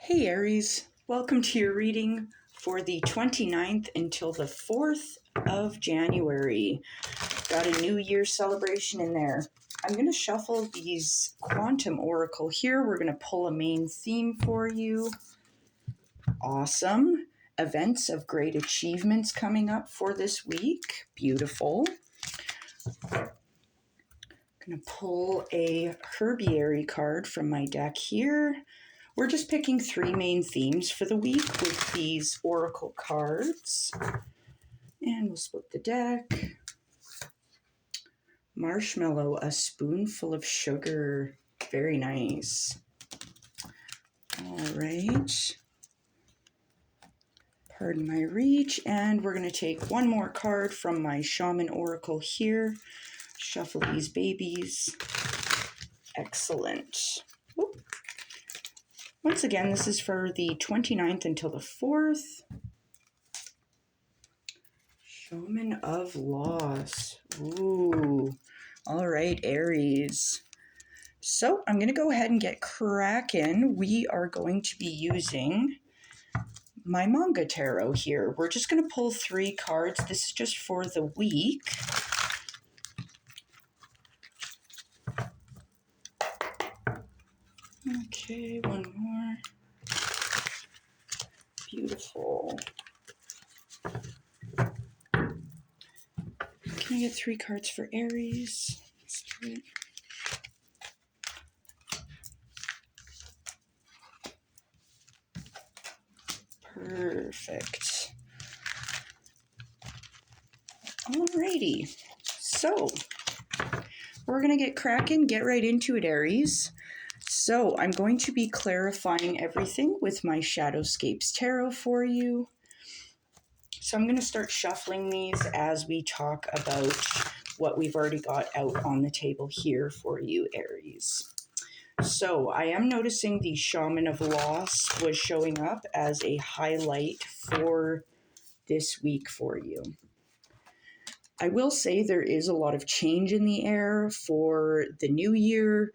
Hey Aries, welcome to your reading for the 29th until the 4th of January. Got a New Year celebration in there. I'm going to shuffle these Quantum Oracle here. We're going to pull a main theme for you. Awesome. Events of great achievements coming up for this week. Beautiful. Going to pull a Herbiary card from my deck here. We're just picking three main themes for the week with these Oracle cards. And we'll split the deck. Marshmallow, a spoonful of sugar. Very nice. All right. Pardon my reach. And we're going to take one more card from my Shaman Oracle here. Shuffle these babies. Excellent. Oop. Once again, this is for the 29th until the 4th. Shaman of Loss. Ooh. All right, Aries. So I'm going to go ahead and get cracking. We are going to be using my Manga Tarot here. We're just going to pull three cards. This is just for the week. Okay, one more. Beautiful. Can I get three cards for Aries? Let's do it. Perfect. Alrighty. So, we're going to get cracking, get right into it, Aries. So, I'm going to be clarifying everything with my Shadowscapes Tarot for you. So, I'm going to start shuffling these as we talk about what we've already got out on the table here for you, Aries. So, I am noticing the Shaman of Loss was showing up as a highlight for this week for you. I will say there is a lot of change in the air for the new year,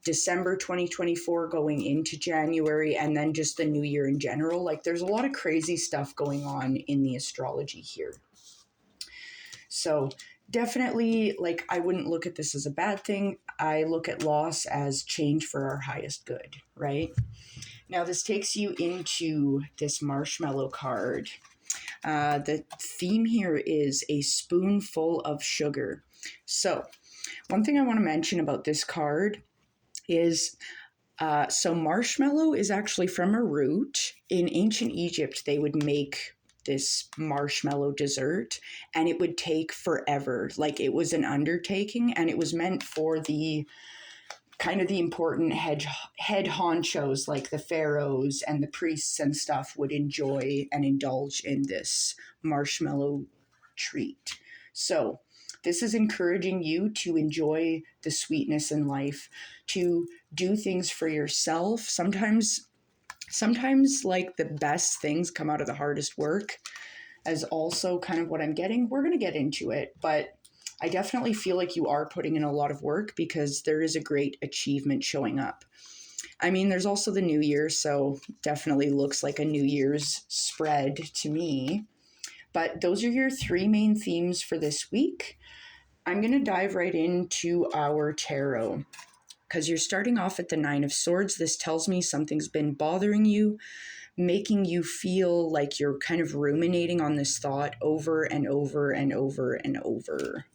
December 2024 going into January, and then just the new year in general. Like, there's a lot of crazy stuff going on in the astrology here. So definitely, like, I wouldn't look at this as a bad thing. I look at loss as change for our highest good, right? Now, this takes you into this Marshmallow card. The theme here is a spoonful of sugar. So, one thing I want to mention about this card is, so marshmallow is actually from a root. In ancient Egypt, they would make this marshmallow dessert, and it would take forever. Like, it was an undertaking, and it was meant for the kind of the important head honchos, like the pharaohs and the priests and stuff, would enjoy and indulge in this marshmallow treat. So this is encouraging you to enjoy the sweetness in life, to do things for yourself. Sometimes like the best things come out of the hardest work, as also kind of what I'm getting. We're going to get into it, but I definitely feel like you are putting in a lot of work because there is a great achievement showing up. I mean, there's also the New Year, so definitely looks like a New Year's spread to me. But those are your three main themes for this week. I'm going to dive right into our tarot because you're starting off at the Nine of Swords. This tells me something's been bothering you, making you feel like you're kind of ruminating on this thought over and over and over and over.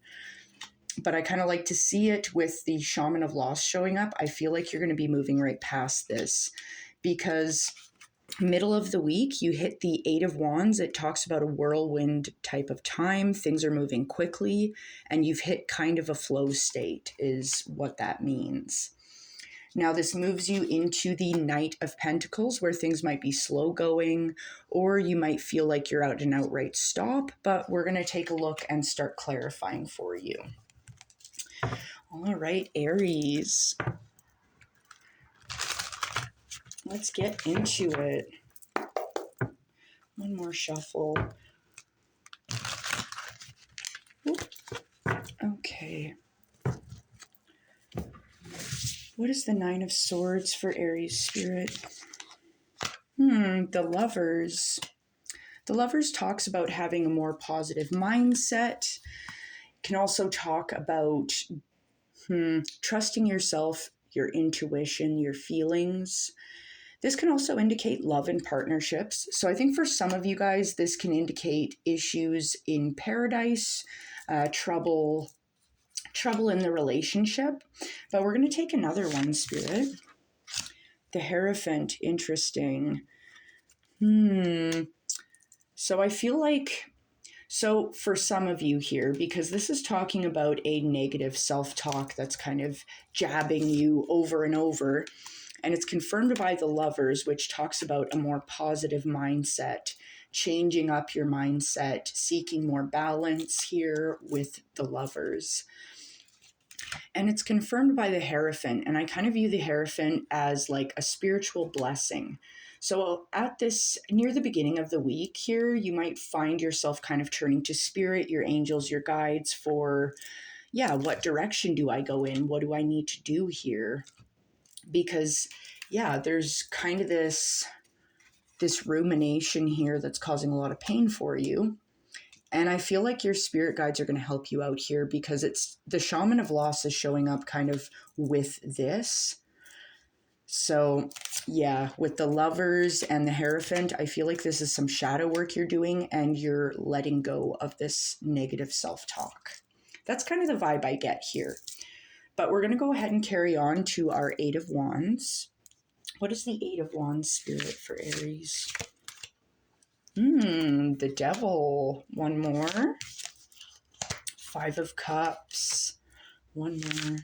But I kind of like to see it with the Shaman of Loss showing up. I feel like you're going to be moving right past this because middle of the week, you hit the Eight of Wands. It talks about a whirlwind type of time. Things are moving quickly, and you've hit kind of a flow state is what that means. Now, this moves you into the Knight of Pentacles, where things might be slow going, or you might feel like you're at an outright stop, but we're going to take a look and start clarifying for you. All right, Aries. Let's get into it. One more shuffle. Oop. Okay. What is the Nine of Swords for Aries spirit? The Lovers. The Lovers talks about having a more positive mindset. Can also talk about trusting yourself, your intuition, your feelings. This can also indicate love and partnerships. So I think for some of you guys, this can indicate issues in paradise, trouble in the relationship. But we're going to take another one, Spirit. The Hierophant, interesting. So I feel like, so for some of you here, because this is talking about a negative self-talk that's kind of jabbing you over and over, and it's confirmed by the Lovers, which talks about a more positive mindset, changing up your mindset, seeking more balance here with the Lovers. And it's confirmed by the Hierophant, and I kind of view the Hierophant as like a spiritual blessing. So at this, near the beginning of the week here, you might find yourself kind of turning to spirit, your angels, your guides for, what direction do I go in? What do I need to do here? Because, there's kind of this rumination here that's causing a lot of pain for you. And I feel like your spirit guides are going to help you out here because it's the Shaman of Loss is showing up kind of with this. So, with the Lovers and the Hierophant, I feel like this is some shadow work you're doing and you're letting go of this negative self-talk. That's kind of the vibe I get here. But we're going to go ahead and carry on to our Eight of Wands. What is the Eight of Wands, Spirit, for Aries? The Devil. One more. Five of Cups. One more.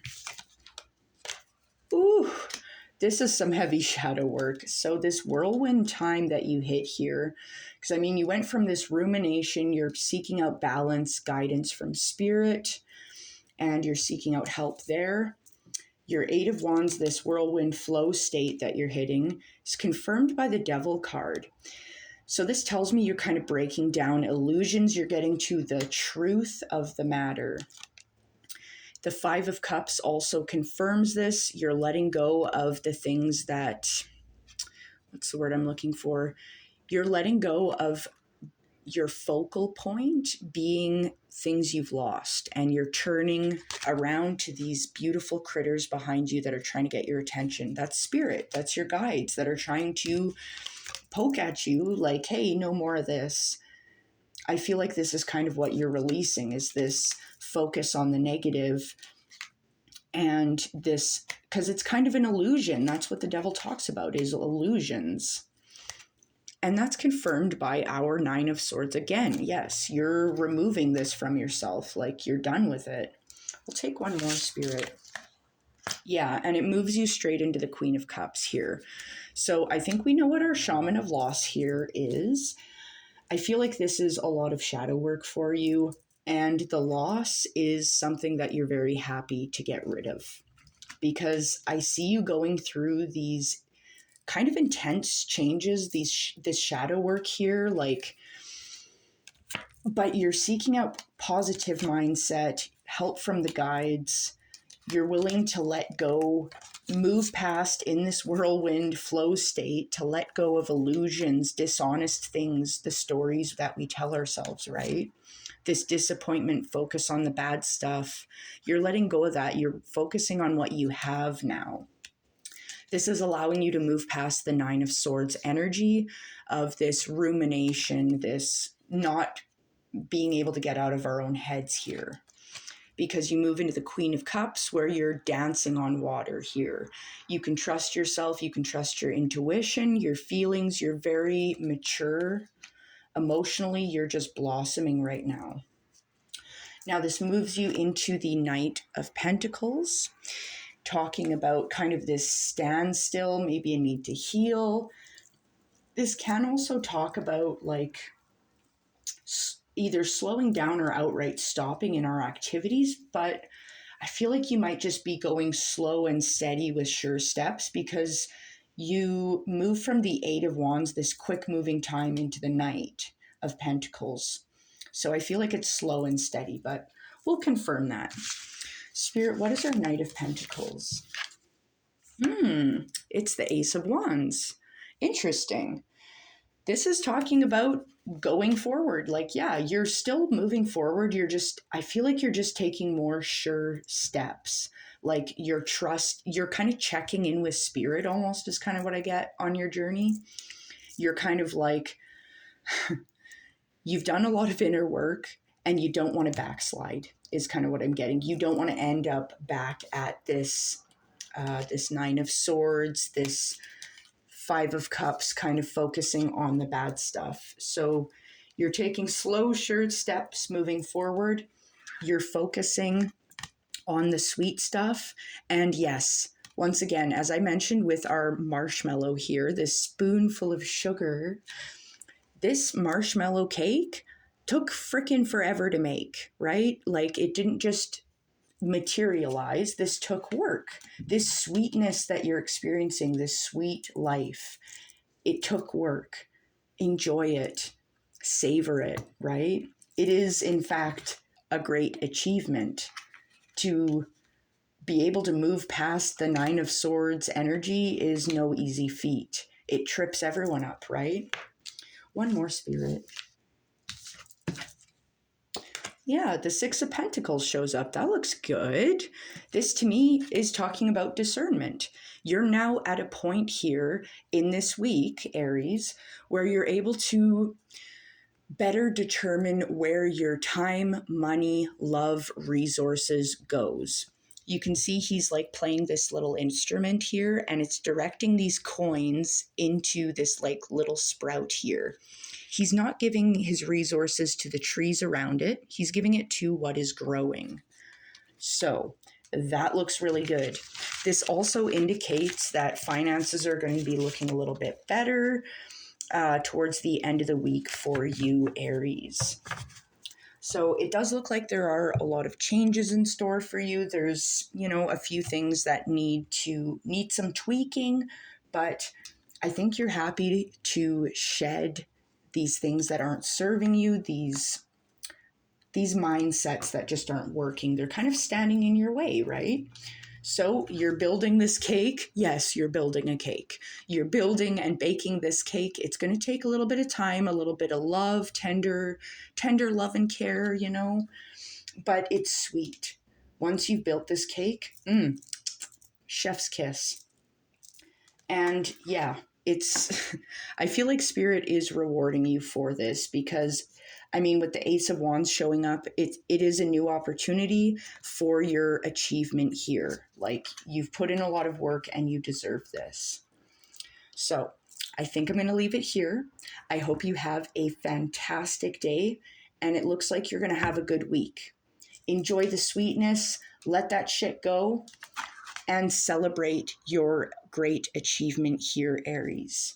Ooh, this is some heavy shadow work. So this whirlwind time that you hit here, because I mean, you went from this rumination, you're seeking out balance, guidance from spirit, and you're seeking out help there. Your Eight of Wands, this whirlwind flow state that you're hitting, is confirmed by the Devil card. So this tells me you're kind of breaking down illusions. You're getting to the truth of the matter. The Five of Cups also confirms this. You're letting go of the things that, what's the word I'm looking for? You're letting go of your focal point being things you've lost, and you're turning around to these beautiful critters behind you that are trying to get your attention. That's spirit. That's your guides that are trying to poke at you like, hey, no more of this. I feel like this is kind of what you're releasing, is this focus on the negative, and this, because it's kind of an illusion. That's what the Devil talks about, is illusions. And that's confirmed by our Nine of Swords again. Yes, you're removing this from yourself, like you're done with it. We'll take one more, Spirit. Yeah, and it moves you straight into the Queen of Cups here. So I think we know what our Shaman of Loss here is. I feel like this is a lot of shadow work for you, and the loss is something that you're very happy to get rid of, because I see you going through these kind of intense changes, this shadow work here, but you're seeking out positive mindset, help from the guides. You're willing to let go, move past in this whirlwind flow state, to let go of illusions, dishonest things, the stories that we tell ourselves, right? This disappointment, focus on the bad stuff. You're letting go of that. You're focusing on what you have now. This is allowing you to move past the Nine of Swords energy of this rumination, this not being able to get out of our own heads here. Because you move into the Queen of Cups, where you're dancing on water here. You can trust yourself, you can trust your intuition, your feelings, you're very mature. Emotionally, you're just blossoming right now. Now, this moves you into the Knight of Pentacles, talking about kind of this standstill, maybe a need to heal. This can also talk about like either slowing down or outright stopping in our activities, but I feel like you might just be going slow and steady with sure steps, because you move from the Eight of Wands, this quick moving time, into the Knight of Pentacles. So I feel like it's slow and steady, but we'll confirm that. Spirit, what is our Knight of Pentacles? It's the Ace of Wands. Interesting. This is talking about going forward. Like, yeah, you're still moving forward. I feel like you're just taking more sure steps. Like you're kind of checking in with spirit almost, is kind of what I get on your journey. You're kind of like, you've done a lot of inner work and you don't want to backslide, is kind of what I'm getting. You don't want to end up back at this Nine of Swords, this Five of Cups, kind of focusing on the bad stuff. So you're taking slow, sure steps moving forward. You're focusing on the sweet stuff. And yes, once again, as I mentioned with our marshmallow here, this spoonful of sugar, this marshmallow cake took frickin' forever to make, right? Like it didn't just materialize. This took work. This sweetness that you're experiencing, this sweet life, it took work. Enjoy it. Savor it, right? It is, in fact, a great achievement to be able to move past the Nine of Swords energy is no easy feat. It trips everyone up, right? One more, Spirit. Yeah, the Six of Pentacles shows up. That looks good. This to me is talking about discernment. You're now at a point here in this week, Aries, where you're able to better determine where your time, money, love, resources goes. You can see he's like playing this little instrument here, and it's directing these coins into this like little sprout here. He's not giving his resources to the trees around it. He's giving it to what is growing. So that looks really good. This also indicates that finances are going to be looking a little bit better towards the end of the week for you, Aries. So it does look like there are a lot of changes in store for you. There's, a few things that need some tweaking, but I think you're happy to shed these things that aren't serving you, these mindsets that just aren't working. They're kind of standing in your way, right? So you're building this cake. Yes, you're building a cake. You're building and baking this cake. It's going to take a little bit of time, a little bit of love, tender love and care, but it's sweet. Once you've built this cake, chef's kiss. And yeah, I feel like Spirit is rewarding you for this because, with the Ace of Wands showing up, it is a new opportunity for your achievement here. Like, you've put in a lot of work and you deserve this. So I think I'm going to leave it here. I hope you have a fantastic day, and it looks like you're going to have a good week. Enjoy the sweetness, let that shit go, and celebrate your great achievement here, Aries.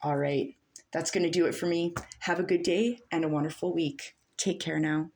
All right, that's going to do it for me. Have a good day and a wonderful week. Take care now.